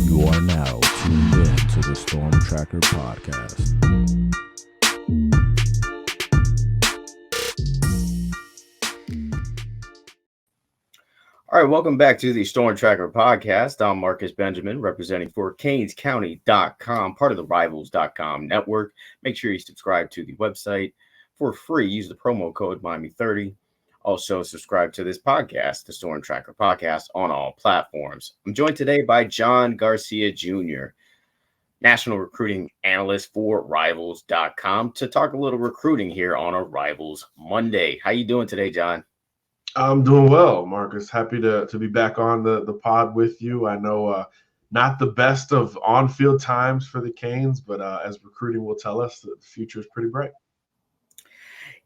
You are now tuned in to the Storm Tracker podcast. All right, welcome back to the Storm Tracker podcast. I'm Marcus Benjamin, representing for CanesCounty.com, part of the Rivals.com network. Make sure you subscribe to the website for free. Use the promo code Miami30. Also, subscribe to this podcast, the Storm Tracker podcast, on all platforms. I'm joined today by John Garcia Jr., national recruiting analyst for Rivals.com, to talk a little recruiting here on a Rivals Monday. How you doing today, John? I'm doing well, Marcus. Happy to be back on the pod with you. I know not the best of on-field times for the Canes, but as recruiting will tell us, the future is pretty bright.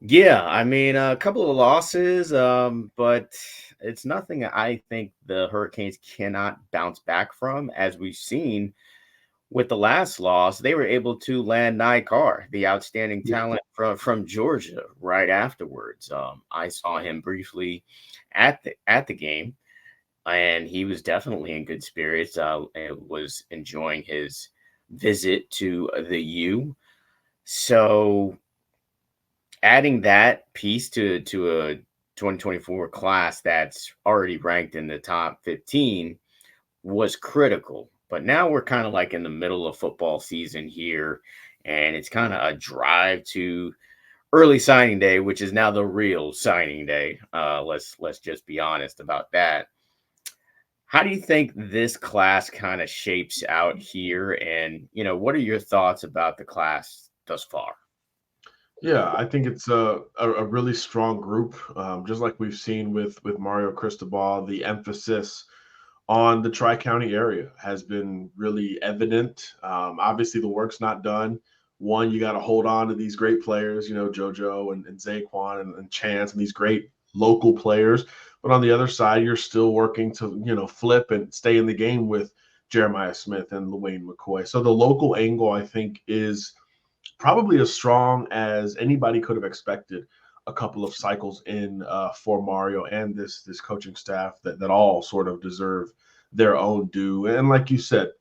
Yeah, I mean, a couple of losses, but it's nothing I think the Hurricanes cannot bounce back from. As we've seen with the last loss, they were able to land Carr, the outstanding talent from Georgia, right afterwards. I saw him briefly at the game, and he was definitely in good spirits. Was enjoying his visit to the U. So adding that piece to a 2024 class that's already ranked in the top 15 was critical. But now we're kind of like in the middle of football season here, and it's kind of a drive to early signing day, which is now the real signing day. Let's just be honest about that. How do you think this class kind of shapes out here? And, what are your thoughts about the class thus far? Yeah, I think it's a really strong group, just like we've seen with Mario Cristobal. The emphasis on the Tri-County area has been really evident. Obviously, the work's not done. One, you got to hold on to these great players, JoJo and Zaquan and Chance and these great local players. But on the other side, you're still working to, flip and stay in the game with Jeremiah Smith and LJ McCray. So the local angle, I think, is probably as strong as anybody could have expected a couple of cycles in for Mario and this coaching staff that all sort of deserve their own due. And like you said,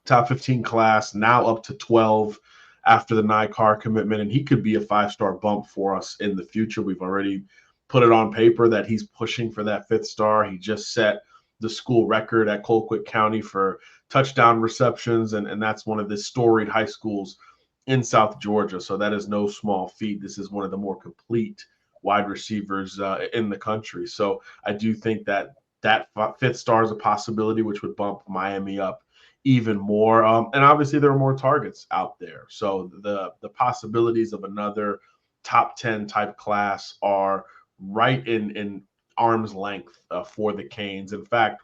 top 15 class, now up to 12 after the Carr commitment, and he could be a 5-star bump for us in the future. We've already put it on paper that he's pushing for that 5th star. He just set the school record at Colquitt County for touchdown receptions, and that's one of the storied high schools in South Georgia. So that is no small feat. This is one of the more complete wide receivers in the country. So I do think that 5th star is a possibility, which would bump Miami up even more. And obviously there are more targets out there. So the possibilities of another top 10 type class are right in arm's length for the Canes. In fact,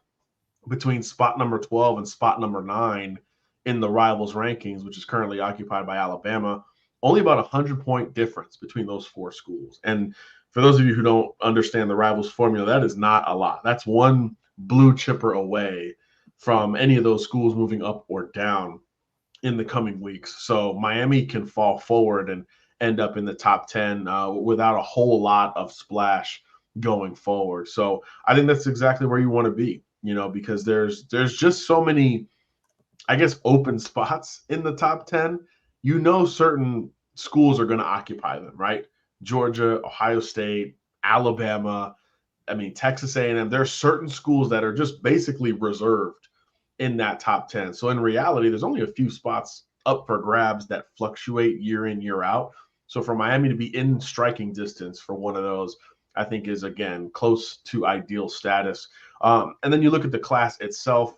between spot number 12 and spot number 9 in the Rivals rankings, which is currently occupied by Alabama, only about 100-point difference between those 4 schools. And for those of you who don't understand the Rivals formula, that is not a lot. That's one blue chipper away from any of those schools moving up or down in the coming weeks. So Miami can fall forward and end up in the top 10 without a whole lot of splash going forward. So I think that's exactly where you want to be, because there's just so many, I guess, open spots in the top 10. Certain schools are going to occupy them, right? Georgia, Ohio State, Alabama, Texas A&M. There are certain schools that are just basically reserved in that top 10. So in reality, there's only a few spots up for grabs that fluctuate year in, year out. So for Miami to be in striking distance for one of those, I think is, again, close to ideal status. And then you look at the class itself.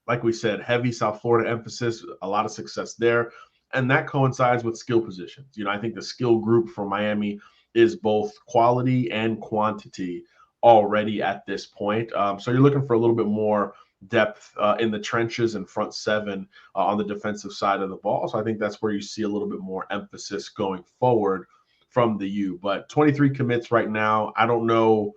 Like we said, heavy South Florida emphasis, a lot of success there. And that coincides with skill positions. I think the skill group for Miami is both quality and quantity already at this point. So you're looking for a little bit more depth in the trenches and front 7 on the defensive side of the ball. So I think that's where you see a little bit more emphasis going forward from the U. But 23 commits right now. I don't know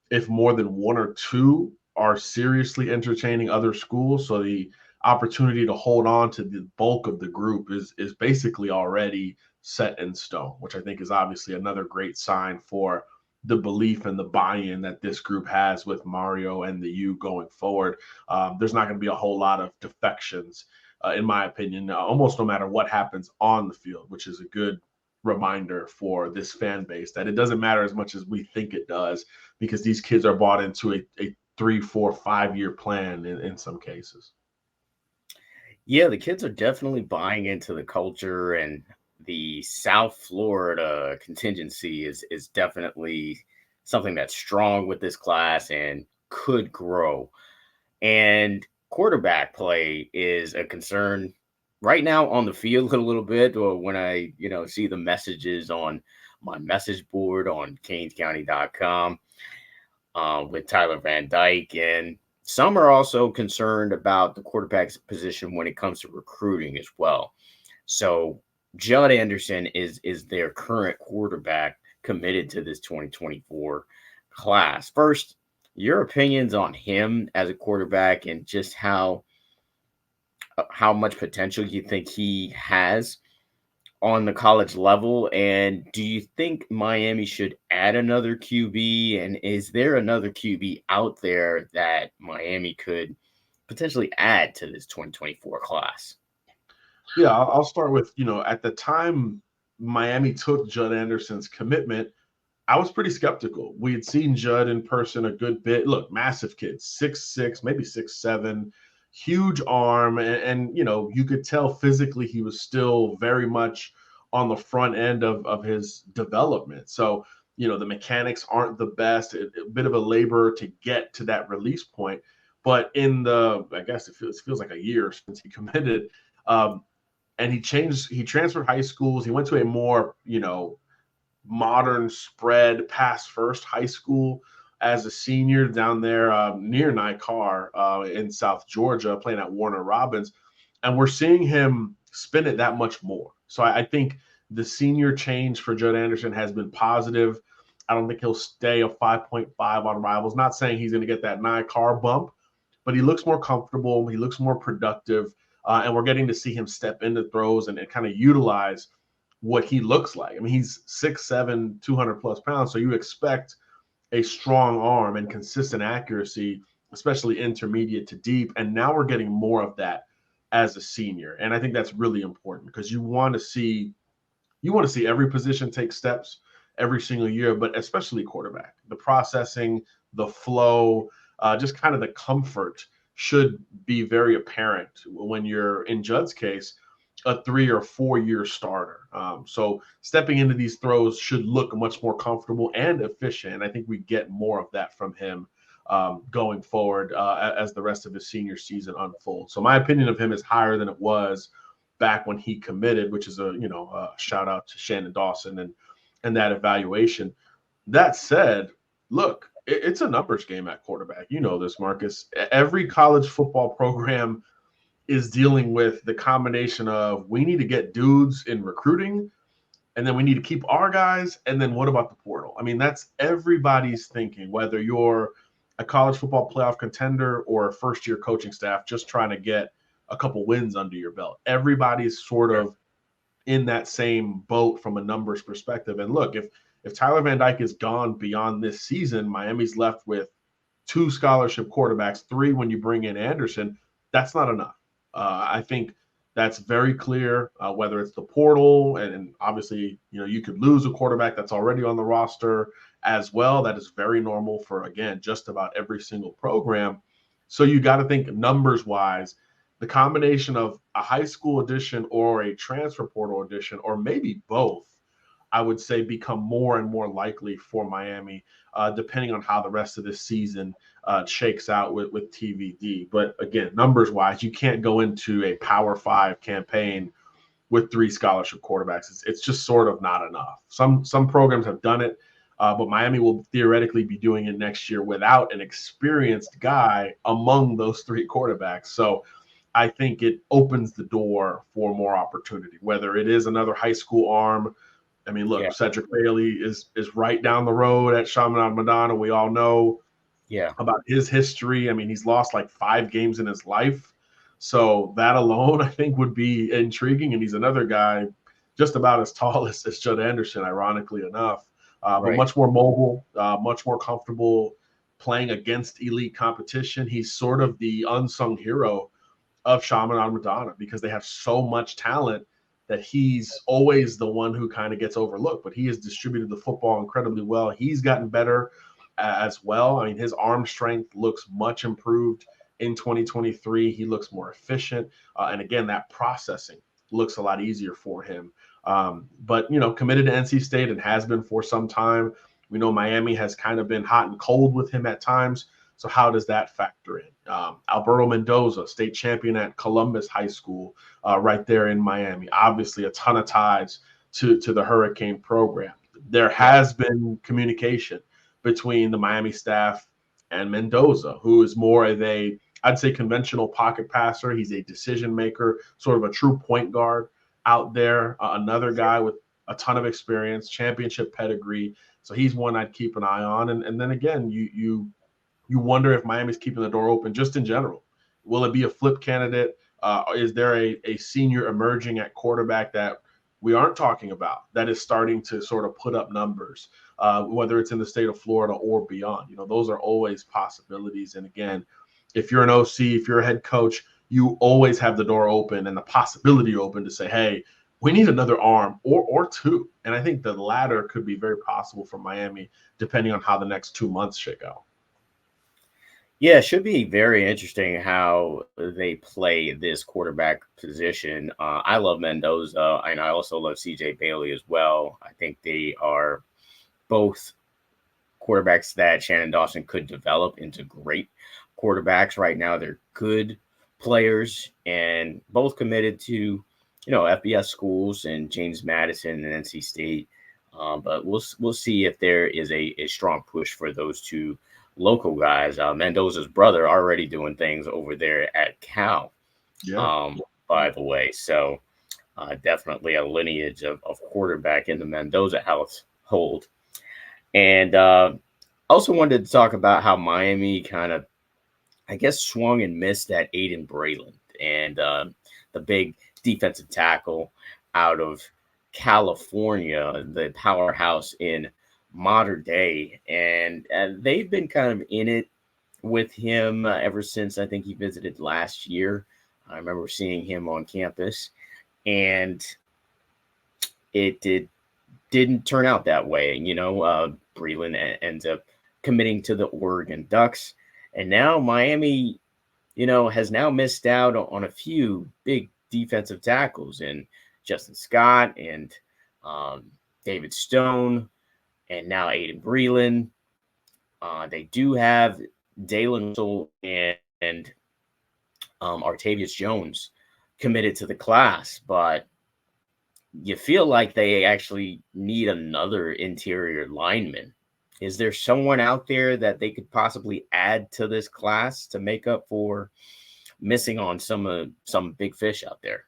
if more than 1 or 2 are seriously entertaining other schools. So the opportunity to hold on to the bulk of the group is basically already set in stone, which I think is obviously another great sign for the belief and the buy-in that this group has with Mario and the U going forward. There's not going to be a whole lot of defections, in my opinion, almost no matter what happens on the field, which is a good reminder for this fan base that it doesn't matter as much as we think it does, because these kids are bought into a 3, 4, 5 year plan in some cases. Yeah, the kids are definitely buying into the culture, and the South Florida contingency is definitely something that's strong with this class and could grow. And quarterback play is a concern right now on the field a little bit, or when I, see the messages on my message board on canescounty.com with Tyler Van Dyke. And some are also concerned about the quarterback's position when it comes to recruiting as well. So Judd Anderson is their current quarterback committed to this 2024 class. First, your opinions on him as a quarterback and just how much potential you think he has on the college level, and do you think Miami should add another QB, and is there another QB out there that Miami could potentially add to this 2024 class? Yeah, I'll start with, at the time Miami took Judd Anderson's commitment, I was pretty skeptical. We had seen Judd in person a good bit. Look, massive kid, 6'6", maybe 6'7", huge arm. And you could tell physically he was still very much on the front end of his development. So, the mechanics aren't the best, a bit of a labor to get to that release point. But I guess it feels like a year since he committed. And he transferred high schools. He went to a more, modern spread pass first high school as a senior down there near Nicar in South Georgia, playing at Warner Robins. And we're seeing him spin it that much more. So I think the senior change for Judd Anderson has been positive. I don't think he'll stay a 5.5 on Rivals. Not saying he's going to get that Nicar bump, but he looks more comfortable. He looks more productive. And we're getting to see him step into throws and kind of utilize what he looks like. I mean, he's 6'7", 200 plus pounds. So you expect a strong arm and consistent accuracy, especially intermediate to deep. And now we're getting more of that as a senior. And I think that's really important, because you want to see every position take steps every single year, but especially quarterback. The processing, the flow, just kind of the comfort should be very apparent when you're, in Judd's case, a 3 or 4 year starter. So stepping into these throws should look much more comfortable and efficient. And I think we get more of that from him going forward as the rest of his senior season unfolds. So my opinion of him is higher than it was back when he committed, which is a shout out to Shannon Dawson and that evaluation. That said, look, it's a numbers game at quarterback. You know this, Marcus. Every college football program is dealing with the combination of, we need to get dudes in recruiting, and then we need to keep our guys, and then what about the portal? I mean, that's everybody's thinking, whether you're a college football playoff contender or a first-year coaching staff just trying to get a couple wins under your belt. Everybody's sort of in that same boat from a numbers perspective. And look, if Tyler Van Dyke is gone beyond this season, Miami's left with 2 scholarship quarterbacks, 3 when you bring in Anderson. That's not enough. I think that's very clear, whether it's the portal, and obviously, you could lose a quarterback that's already on the roster as well. That is very normal for, again, just about every single program. So you got to think numbers wise, the combination of a high school edition or a transfer portal edition, or maybe both, I would say become more and more likely for Miami, depending on how the rest of this season shakes out with TVD. But again, numbers-wise, you can't go into a Power 5 campaign with 3 scholarship quarterbacks. It's just sort of not enough. Some programs have done it, but Miami will theoretically be doing it next year without an experienced guy among those 3 quarterbacks. So I think it opens the door for more opportunity, whether it is another high school arm. I mean, look, Cedric Bailey is right down the road at Chaminade Madonna. We all know about his history. I mean, he's lost like 5 games in his life. So that alone, I think, would be intriguing. And he's another guy just about as tall as Judd Anderson, ironically enough. but much more mobile, much more comfortable playing against elite competition. He's sort of the unsung hero of Chaminade Madonna because they have so much talent that he's always the one who kind of gets overlooked. But he has distributed the football incredibly well. He's gotten better as well. I mean, his arm strength looks much improved in 2023. He looks more efficient. And again, that processing looks a lot easier for him. But, committed to NC State and has been for some time. We know Miami has kind of been hot and cold with him at times. So how does that factor in? Alberto Mendoza, state champion at Columbus High School, right there in Miami. Obviously, a ton of ties to the Hurricane program. There has been communication between the Miami staff and Mendoza, who is more of a, I'd say, conventional pocket passer. He's a decision maker, sort of a true point guard out there. Another guy with a ton of experience, championship pedigree. So he's one I'd keep an eye on. And then again, you wonder if Miami's keeping the door open just in general. Will it be a flip candidate? Is there a senior emerging at quarterback that we aren't talking about that is starting to sort of put up numbers, whether it's in the state of Florida or beyond? Those are always possibilities. And again, if you're an OC, if you're a head coach, you always have the door open and the possibility open to say, hey, we need another arm or two. And I think the latter could be very possible for Miami, depending on how the next 2 months shake out. Yeah, it should be very interesting how they play this quarterback position. I love Mendoza, and I also love CJ Bailey as well. I think they are both quarterbacks that Shannon Dawson could develop into great quarterbacks. Right now, they're good players and both committed to, FBS schools and James Madison and NC State. But we'll see if there is a strong push for those two local guys. Mendoza's brother already doing things over there at Cal, by the way. So definitely a lineage of quarterback in the Mendoza household. And also wanted to talk about how Miami kind of, I guess, swung and missed at Aydin Breland and the big defensive tackle out of California, the powerhouse in modern day. And they've been kind of in it with him ever since I think he visited last year. I remember seeing him on campus, and it didn't turn out that way. Breland ends up committing to the Oregon Ducks, and now Miami, has now missed out on a few big defensive tackles in Justin Scott and David Stone, and now Aydin Breland. They do have Dalen Russell and Artavius Jones committed to the class, but you feel like they actually need another interior lineman. Is there someone out there that they could possibly add to this class to make up for missing on some big fish out there?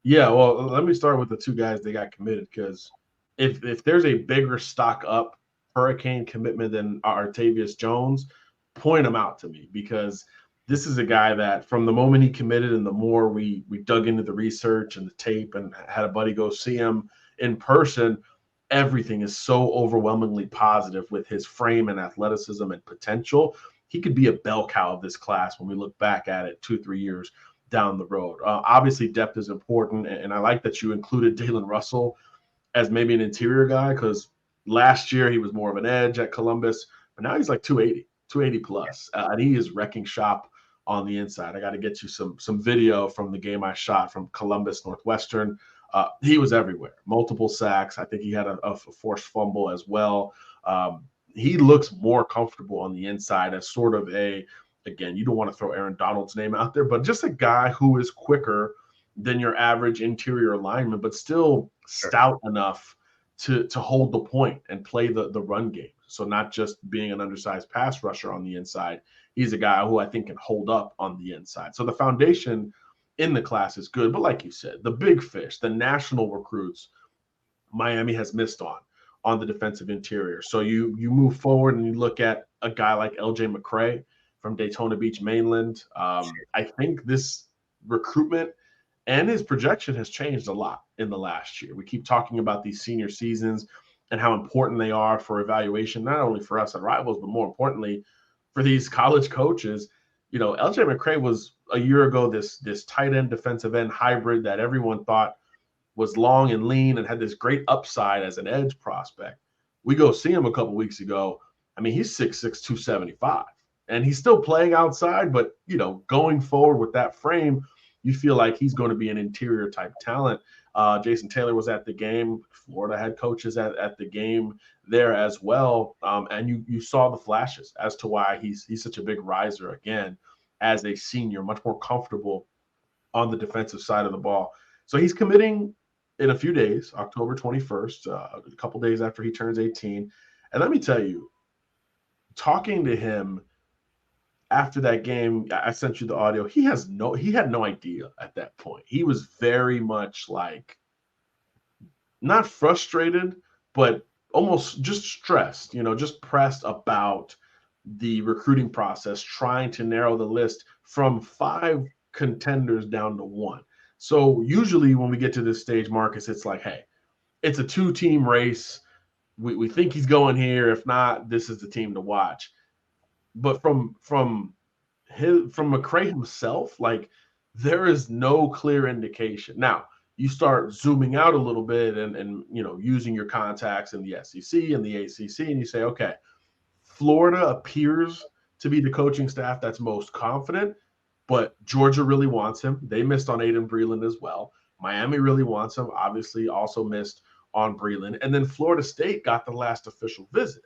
Yeah, well, let me start with the two guys they got committed, because if there's a bigger stock up Hurricane commitment than Artavius Jones, point him out to me, because this is a guy that from the moment he committed and the more we dug into the research and the tape and had a buddy go see him in person, everything is so overwhelmingly positive with his frame and athleticism and potential. He could be a bell cow of this class when we look back at it 2-3 years down the road. Obviously, depth is important, and I like that you included Dalen Russell as maybe an interior guy, because last year he was more of an edge at Columbus, but now he's like 280 plus, and he is wrecking shop on the inside. I got to get you some video from the game I shot from Columbus Northwestern. He was everywhere, multiple sacks. I think he had a forced fumble as well. He looks more comfortable on the inside as sort of again, you don't want to throw Aaron Donald's name out there, but just a guy who is quicker than your average interior lineman, but still stout enough to hold the point and play the run game. So not just being an undersized pass rusher on the inside, he's a guy who I think can hold up on the inside. So the foundation in the class is good, but like you said, the big fish, the national recruits, Miami has missed on the defensive interior. So you move forward and you look at a guy like LJ McCray from Daytona Beach, Mainland. I think this recruitment and his projection has changed a lot in the last year. We keep talking about these senior seasons. and how important they are for evaluation, not only for us at Rivals, but more importantly for these college coaches. LJ McCray was a year ago this tight end, defensive end hybrid that everyone thought was long and lean and had this great upside as an edge prospect. We go see him a couple weeks ago. I mean, he's 6'6", 275, and he's still playing outside, but going forward with that frame, you feel like he's going to be an interior type talent. Jason Taylor was at the game. Florida had coaches at the game there as well, and you saw the flashes as to why he's such a big riser again as a senior, much more comfortable on the defensive side of the ball. So he's committing in a few days, October 21st, a couple days after he turns 18. And let me tell you, talking to him after that game, I sent you the audio. He had no idea at that point. He was very much like not frustrated, but almost just stressed, just pressed about the recruiting process, trying to narrow the list from 5 contenders down to 1. So usually when we get to this stage, Marcus, it's like, hey, it's a 2-team race. We think he's going here. If not, this is the team to watch. But from McCray himself, like, there is no clear indication. Now, you start zooming out a little bit and using your contacts in the SEC and the ACC, and you say, okay, Florida appears to be the coaching staff that's most confident, but Georgia really wants him. They missed on Aydin Breland as well. Miami really wants him, obviously also missed on Breland. And then Florida State got the last official visit.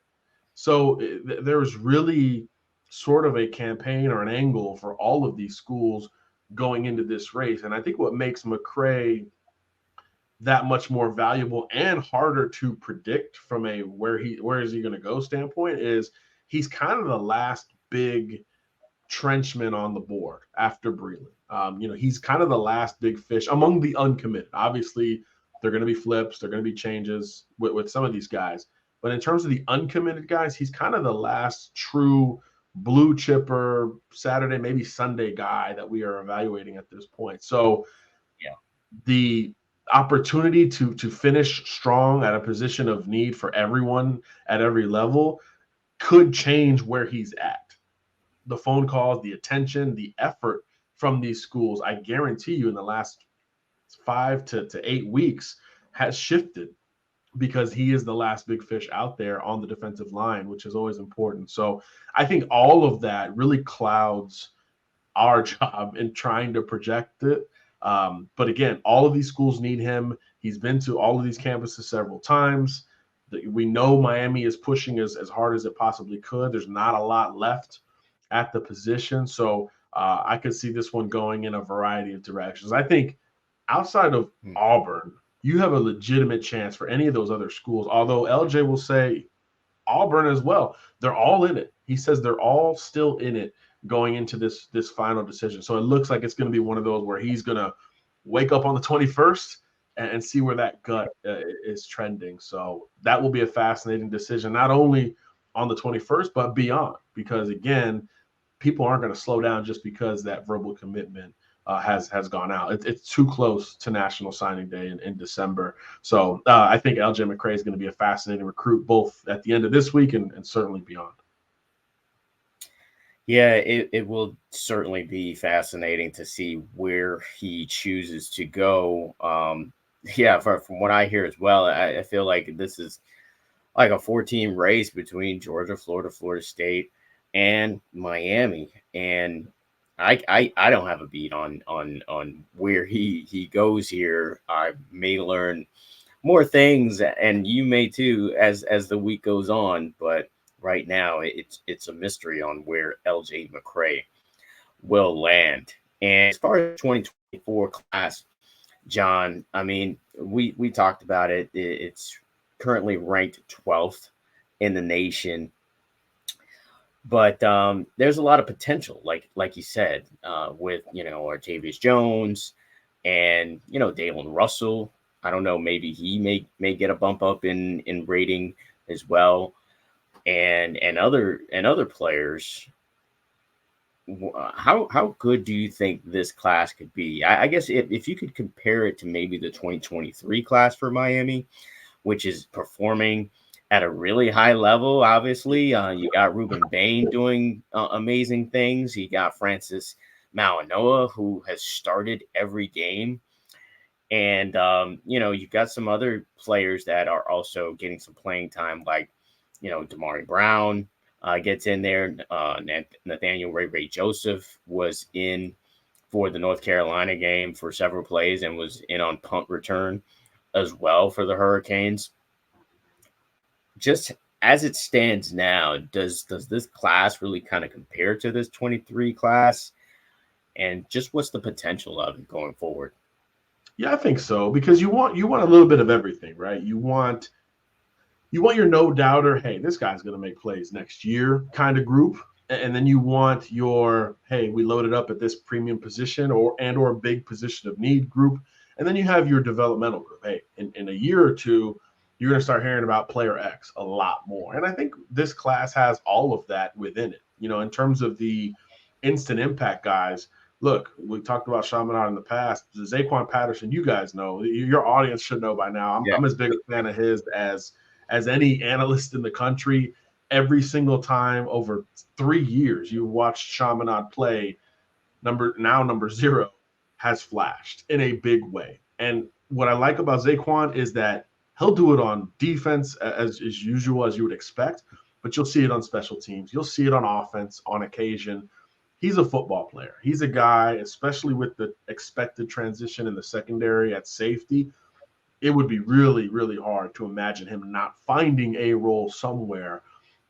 So there's really sort of a campaign or an angle for all of these schools going into this race. And I think what makes McCray that much more valuable and harder to predict from a where is he going to go standpoint is he's kind of the last big trenchman on the board after Breland. He's kind of the last big fish among the uncommitted. Obviously, they're going to be flips. They're going to be changes with some of these guys. But in terms of the uncommitted guys, he's kind of the last true blue chipper, Saturday, maybe Sunday guy that we are evaluating at this point. So yeah, the opportunity to finish strong at a position of need for everyone at every level could change where he's at. The phone calls, the attention, the effort from these schools, I guarantee you in the last 5 to 8 weeks has shifted because he is the last big fish out there on the defensive line, which is always important. So I think all of that really clouds our job in trying to project it. But again, all of these schools need him. He's been to all of these campuses several times. We know Miami is pushing as hard as it possibly could. There's not a lot left at the position. So I could see this one going in a variety of directions. I think outside of Auburn, you have a legitimate chance for any of those other schools, although LJ will say Auburn as well. They're all in it. He says they're all still in it going into this final decision. So it looks like it's going to be one of those where he's going to wake up on the 21st and see where that gut is trending. So that will be a fascinating decision, not only on the 21st, but beyond, because again, people aren't going to slow down just because that verbal commitment has gone out. It's too close to National Signing Day in December. So I think LJ McCray is going to be a fascinating recruit, both at the end of this week and certainly beyond. Yeah, it will certainly be fascinating to see where he chooses to go. From what I hear as well, I feel like this is like a 4-team race between Georgia, Florida, Florida State, and Miami. And I don't have a beat on where he goes here. I may learn more things, and you may too as the week goes on. But right now, it's a mystery on where LJ McCray will land. And as far as 2024 class, John, I mean, we talked about it. It's currently ranked 12th in the nation. But there's a lot of potential, like you said, with Artavius Jones and Dalen Russell. I don't know, maybe he may get a bump up in rating as well, and other players. How good do you think this class could be? I guess if you could compare it to maybe the 2023 class for Miami, which is performing at a really high level. Obviously, you got Ruben Bain doing amazing things. You got Francis Malinois, who has started every game. And, you've got some other players that are also getting some playing time, like, Damari Brown gets in there. Nathaniel Ray Joseph was in for the North Carolina game for several plays and was in on punt return as well for the Hurricanes. Just as it stands now, does this class really kind of compare to this 23 class? And just what's the potential of it going forward? Yeah, I think so, because you want a little bit of everything, right? You want your no doubter, hey, this guy's going to make plays next year kind of group, and then you want your, hey, we loaded up at this premium position or a big position of need group, and then you have your developmental group. Hey, in a year or two, you're going to start hearing about player X a lot more, and I think this class has all of that within it. In terms of the instant impact guys. Look, we talked about Chaminade in the past. Zaquan Patterson, you guys know, your audience should know by now. I'm as big a fan of his as any analyst in the country. Every single time over 3 years you watched Chaminade play, number 0 has flashed in a big way. And what I like about Zaquan is that he'll do it on defense as usual, as you would expect, but you'll see it on special teams. You'll see it on offense on occasion. He's a football player. He's a guy, especially with the expected transition in the secondary at safety, it would be really, really hard to imagine him not finding a role somewhere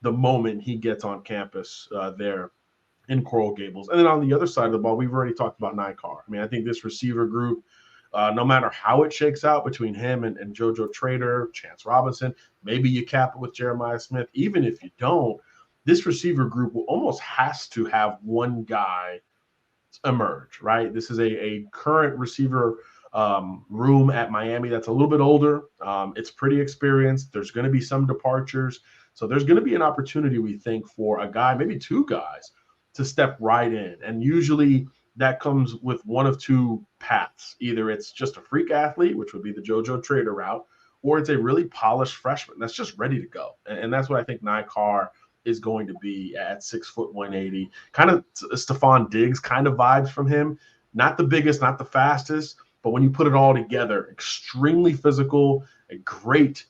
the moment he gets on campus there in Coral Gables. And then on the other side of the ball, we've already talked about Nikar. I mean, I think this receiver group, no matter how it shakes out between him and JoJo Trader, Chance Robinson, maybe you cap it with Jeremiah Smith. Even if you don't, this receiver group will almost has to have one guy emerge, right? This is a current receiver room at Miami that's a little bit older. It's pretty experienced. There's going to be some departures. So there's going to be an opportunity, we think, for a guy, maybe two guys, to step right in. And usually that comes with one of two paths. Either it's just a freak athlete, which would be the JoJo Trader route, or it's a really polished freshman that's just ready to go. And that's what I think Nikar is going to be at 6 foot 180. Kind of Stephon Diggs kind of vibes from him. Not the biggest, not the fastest, but when you put it all together, extremely physical, a great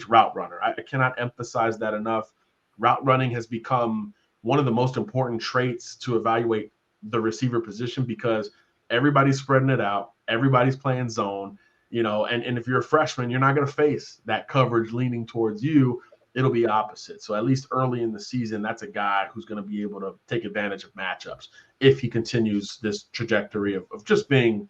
route runner. I cannot emphasize that enough. Route running has become one of the most important traits to evaluate the receiver position because everybody's spreading it out. Everybody's playing zone, and if you're a freshman, you're not going to face that coverage leaning towards you. It'll be opposite. So at least early in the season, that's a guy who's going to be able to take advantage of matchups if he continues this trajectory of just being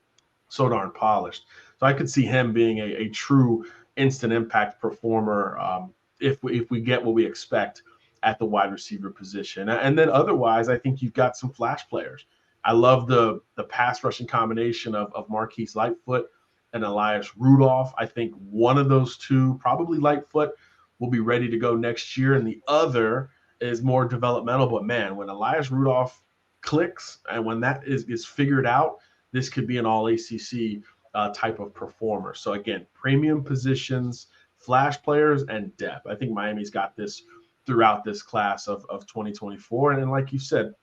so darn polished. So I could see him being a true instant impact performer if we get what we expect at the wide receiver position. And then otherwise, I think you've got some flash players. I love the pass rushing combination of Marquise Lightfoot and Elias Rudolph. I think one of those two, probably Lightfoot, will be ready to go next year, and the other is more developmental. But man, when Elias Rudolph clicks and when that is figured out, this could be an all ACC type of performer. So again, premium positions, flash players, and depth. I think Miami's got this throughout this class of 2024. And like you said,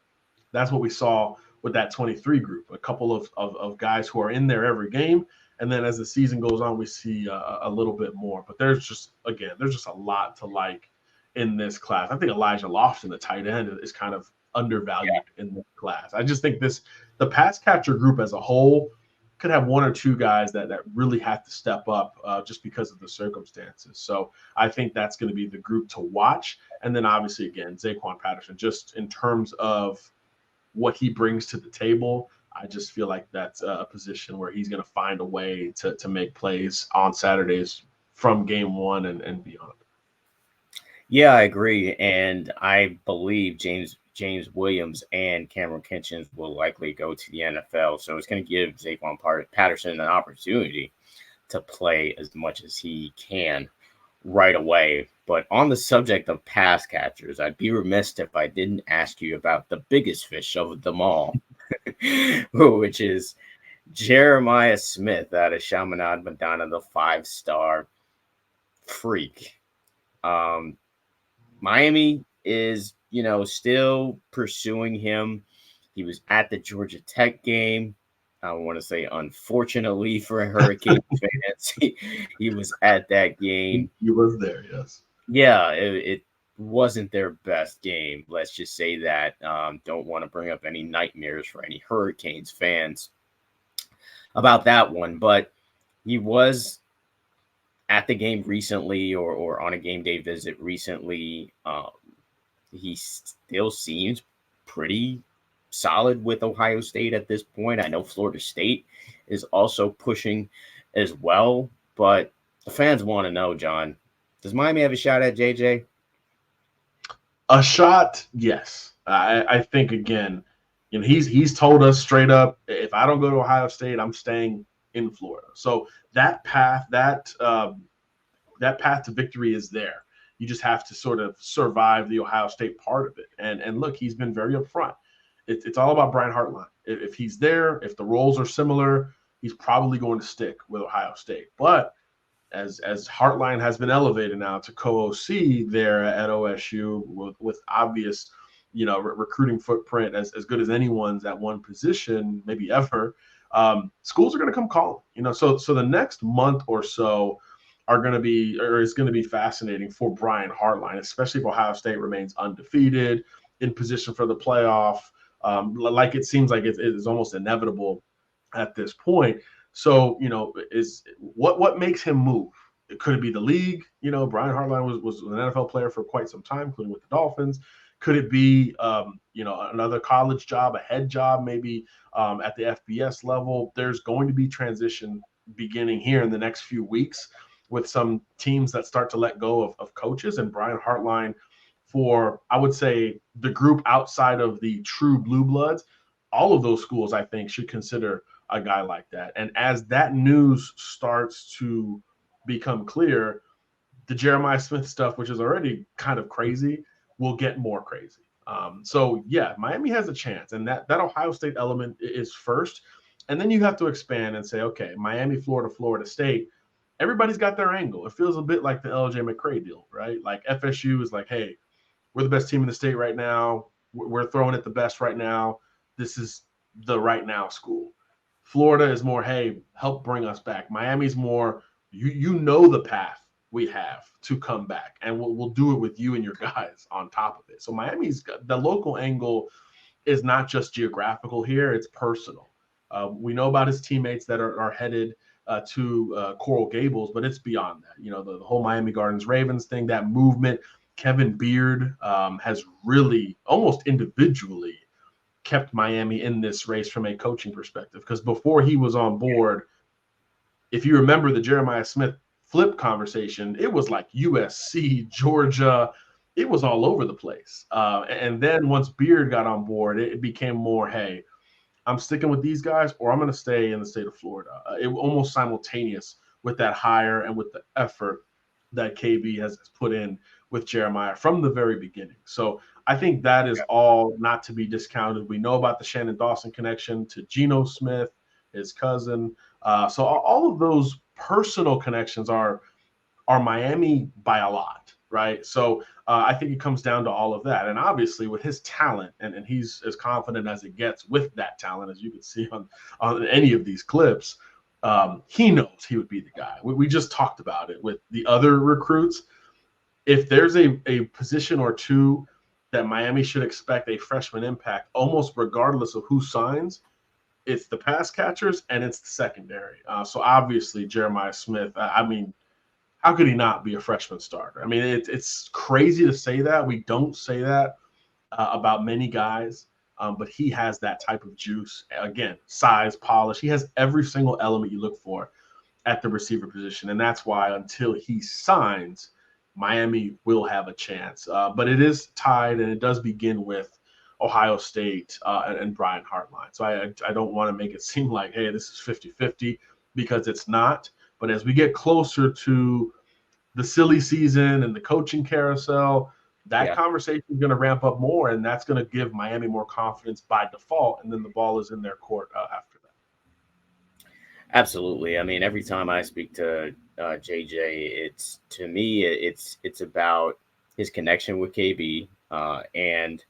that's what we saw with that 23 group, a couple of guys who are in there every game. And then as the season goes on, we see a little bit more. But there's just a lot to like in this class. I think Elijah Lofton, the tight end, is kind of undervalued in this class. I just think the pass catcher group as a whole could have one or two guys that really have to step up just because of the circumstances. So I think that's going to be the group to watch. And then obviously, again, Zaquan Patterson, just in terms of what he brings to the table, I just feel like that's a position where he's going to find a way to make plays on Saturdays from game one and beyond. Yeah, I agree. And I believe James Williams and Cameron Kitchens will likely go to the NFL. So it's going to give Zaquan Patterson an opportunity to play as much as he can right away. But on the subject of pass catchers, I'd be remiss if I didn't ask you about the biggest fish of them all, which is Jeremiah Smith out of Chaminade Madonna, the 5-star freak. Miami is, still pursuing him. He was at the Georgia Tech game. I want to say, unfortunately for Hurricane fans, he was at that game. He was there, yes. Yeah, it wasn't their best game. Let's just say that. Don't want to bring up any nightmares for any Hurricanes fans about that one, but he was at the game recently or on a game day visit recently. He still seems pretty solid with Ohio State at this point. I know Florida State is also pushing as well, but the fans want to know, John, does Miami have a shot at JJ? A shot, yes. I think again, he's told us straight up, if I don't go to Ohio State, I'm staying in Florida. So that path to victory is there. You just have to sort of survive the Ohio State part of it. And look, he's been very upfront. It's all about Brian Hartline. If he's there, if the roles are similar, he's probably going to stick with Ohio State. But as Hartline has been elevated now to co-OC there at OSU with obvious, recruiting footprint as good as anyone's at one position, maybe ever, schools are going to come calling. So the next month or so is going to be fascinating for Brian Hartline, especially if Ohio State remains undefeated, in position for the playoff. Like it seems like it is almost inevitable at this point. So, is what makes him move? Could it be the league? Brian Hartline was an NFL player for quite some time, including with the Dolphins. Could it be, another college job, a head job, maybe at the FBS level? There's going to be transition beginning here in the next few weeks with some teams that start to let go of coaches, and Brian Hartline, for, I would say, the group outside of the true blue bloods, all of those schools, I think, should consider a guy like that. And as that news starts to become clear, the Jeremiah Smith stuff, which is already kind of crazy, will get more crazy. So yeah, Miami has a chance, and that Ohio State element is first, and then you have to expand and say, okay, Miami, Florida, Florida State, everybody's got their angle. It feels a bit like the LJ McCray deal, right? Like FSU is like, hey, we're the best team in the state right now. We're throwing it the best right now. This is the right now school. Florida is more, hey, help bring us back. Miami's more, you know the path we have to come back, and we'll do it with you and your guys on top of it. So Miami's the local angle is not just geographical here; it's personal. We know about his teammates that are headed to Coral Gables, but it's beyond that. The whole Miami Gardens Ravens thing, that movement. Kevin Beard has really almost individually kept Miami in this race from a coaching perspective, because before he was on board, if you remember the Jeremiah Smith flip conversation, it was like USC, Georgia, it was all over the place. And then once Beard got on board, it became more, hey, I'm sticking with these guys, or I'm going to stay in the state of Florida. It almost simultaneous with that hire and with the effort that KB has put in with Jeremiah from the very beginning. So I think that is all not to be discounted. We know about the Shannon Dawson connection to Geno Smith, his cousin. So all of those personal connections are Miami by a lot, right? So I think it comes down to all of that. And obviously with his talent, and he's as confident as it gets with that talent, as you can see on any of these clips, he knows he would be the guy. We just talked about it with the other recruits. If there's a position or two that Miami should expect a freshman impact, almost regardless of who signs, it's the pass catchers and it's the secondary. So obviously Jeremiah Smith, I mean, how could he not be a freshman starter? I mean, it's crazy to say that. We don't say that about many guys, but he has that type of juice. Again, size, polish. He has every single element you look for at the receiver position, and that's why until he signs, Miami will have a chance. But it is tied, and it does begin with Ohio State and Brian Hartline. So I don't want to make it seem like, hey, this is 50-50, because it's not. But as we get closer to the silly season and the coaching carousel, that conversation is going to ramp up more, and that's going to give Miami more confidence by default, and then the ball is in their court after that. Absolutely. I mean, every time I speak to JJ. It's to me, it's about his connection with KB, and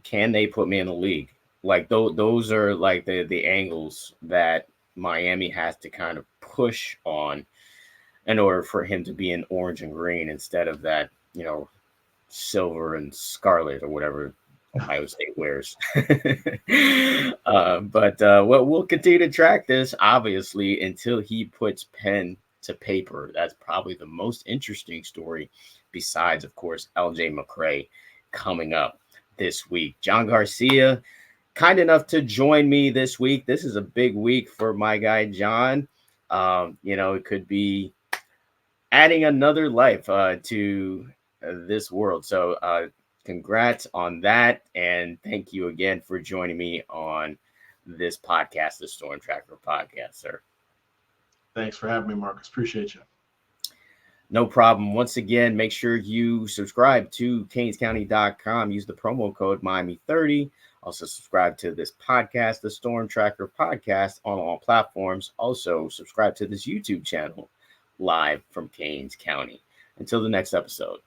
can they put me in the league? Like those are like the angles that Miami has to kind of push on in order for him to be in orange and green instead of that, silver and scarlet or whatever Ohio State wears. But we'll continue to track this, obviously, until he puts pen to paper. That's probably the most interesting story, besides, of course, LJ McCray coming up this week. John Garcia, kind enough to join me this week. This is a big week for my guy, John. It could be adding another life to this world. So congrats on that. And thank you again for joining me on this podcast, the Storm Tracker podcast, sir. Thanks for having me, Marcus. Appreciate you. No problem. Once again, make sure you subscribe to CanesCounty.com. Use the promo code Miami30. Also subscribe to this podcast, the Storm Tracker podcast, on all platforms. Also subscribe to this YouTube channel, live from Canes County. Until the next episode.